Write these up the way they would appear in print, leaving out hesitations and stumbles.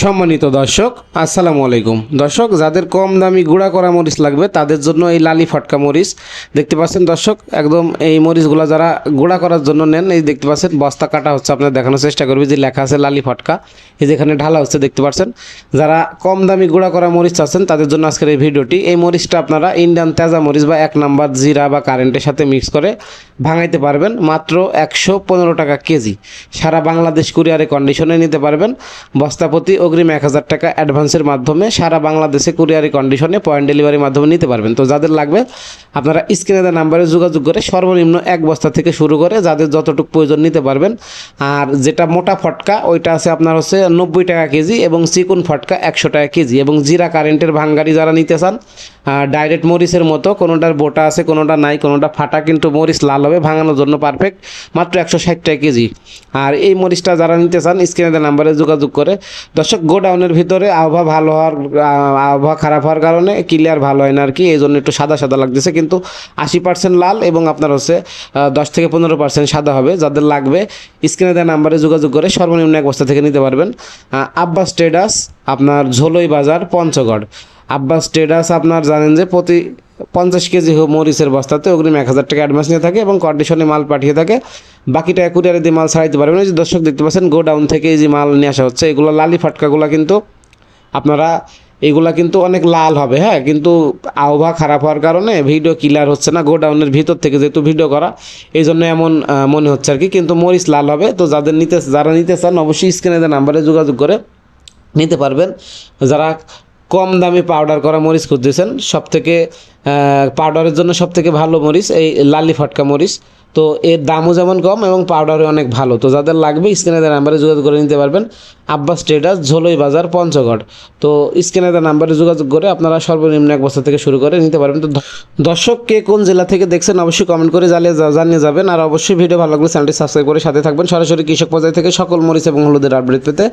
সম্মানিত দর্শক, আসসালামু আলাইকুম। দর্শক, যাদের কম দামি গুঁড়া করা মরিচ লাগবে তাদের জন্য এই লালি ফটকা মরিচ দেখতে পাচ্ছেন। দর্শক, একদম এই মরিচগুলো যারা গুঁড়া করার জন্য নেন, এই দেখতে পাচ্ছেন বস্তা কাটা হচ্ছে, আপনার দেখানোর চেষ্টা করবি যে লেখা আছে লালি ফটকা, এই যেখানে ঢালা হচ্ছে দেখতে পাচ্ছেন। যারা কম দামি গুঁড়া করা মরিচ চাচ্ছেন তাদের জন্য আজকের এই ভিডিওটি। এই মরিচটা আপনারা ইন্ডিয়ান তেজা মরিচ বা 1 নাম্বার জিরা বা কারেন্টের সাথে মিক্স করে ভাঙাইতে পারবেন মাত্র 115 টাকা কেজি। সারা বাংলাদেশ কুরিয়ারে কন্ডিশনে নিতে পারবেন। বস্তা প্রতি অগ্রিম 1000 টাকা অ্যাডভান্সের মাধ্যমে সারা বাংলাদেশে কুরিয়ারি কন্ডিশনে পয়েন্ট ডেলিভারির মাধ্যমে নিতে পারবেন। তো যাদের লাগবে আপনারা স্ক্রিনে দেওয়া নাম্বারে যোগাযোগ করে সর্বনিম্ন 1 বস্তা থেকে শুরু করে যাদের যতটুকু প্রয়োজন নিতে পারবেন। আর যেটা মোটা ফটকা ওইটা আছে আপনার হচ্ছে 90 টাকা কেজি এবং চিকুন ফটকা 100 টাকা কেজি। এবং জিরা কারেন্টের ভাঙ্গারি যারা নিতে চান, ডাইরেক্ট মরিচের মতো কোনোটার বোটা আছে কোনোটা নাই, কোনোটা ফাটা, কিন্তু মরিচ লাল হবে, ভাঙানোর জন্য পারফেক্ট, মাত্র 160 টাকা কেজি। আর এই মরিচটা যারা নিতে চান স্ক্রিনে দেওয়া নাম্বারে যোগাযোগ করে। দর্শক, গোডাউনের ভিতরে আবহাওয়া খারাপ হওয়ার কারণে ক্লিয়ার ভালো হয় না আর কি, এই জন্য একটু সাদা সাদা লাগতেছে, কিন্তু 80% লাল এবং আপনার হচ্ছে 10 থেকে 15% সাদা হবে। যাদের লাগবে স্ক্রিনে দেওয়া নাম্বারে যোগাযোগ করে সর্বনিম্ন 1 বস্তা থেকে নিতে পারবেন। আব্বাস ট্রেডার্স, আপনার ঝোলই বাজার, পঞ্চগড়। আব্বাস ট্রেডার্স আপনার জানেন যে প্রতি 50 কেজি মরিচের বস্তাতে অগ্রিম 1000 টাকা অ্যাডভান্স নিয়ে থাকে এবং কন্ডিশনে মাল পাঠিয়ে থাকে। বাকিটা কুরিয়ারে দিয়ে মাল ছাড়াইতে পারবেন। এই যে দর্শক দেখতে পাচ্ছেন গোডাউন থেকে এই যে মাল নিয়ে আসা হচ্ছে, এগুলো লালি ফাটকাগুলো কিন্তু আপনারা এগুলা কিন্তু অনেক লাল হবে, হ্যাঁ, কিন্তু আবহাওয়া খারাপ হওয়ার কারণে ভিডিও ক্লিয়ার হচ্ছে না, গোডাউনের ভিতর থেকে যেহেতু ভিডিও করা এই জন্য এমন মনে হচ্ছে আর কি, কিন্তু মরিচ লাল হবে। তো যারা নিতে চান অবশ্যই স্ক্রিনে দেওয়া নাম্বারে যোগাযোগ করে নিতে পারবেন। যারা কম দামে পাউডার করা মরিচ খুঁজতেছেন, সবথেকে পাউডারের জন্য সবথেকে ভালো মরিচ এই লালি ফটকা মরিচ। তো এর দামও যেমন কম এবং পাউডারও অনেক ভালো। তো যাদের লাগবে স্ক্রিনে দেওয়া নাম্বারে যোগাযোগ করে নিতে পারবেন। আব্বাস ট্রেডার্স, ঝোলই বাজার, পঞ্চগড়। তো স্ক্রিনে দেওয়া নাম্বারে যোগাযোগ করে আপনারা সর্বনিম্ন 1 বস্তা থেকে শুরু করে নিতে পারবেন। তো দর্শক, কে কোন জেলা থেকে দেখছেন অবশ্যই কমেন্ট করে জানিয়ে যাবেন। আর অবশ্যই ভিডিও ভালো লাগলে চ্যানেলটি সাবস্ক্রাইব করে সাথে থাকবেন। সরাসরি কৃষক পর্যায় থেকে সকল মরিচ এবং হলুদের আপডেট পেতে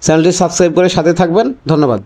চ্যানেলটি সাবস্ক্রাইব করে সাথে থাকবেন। ধন্যবাদ।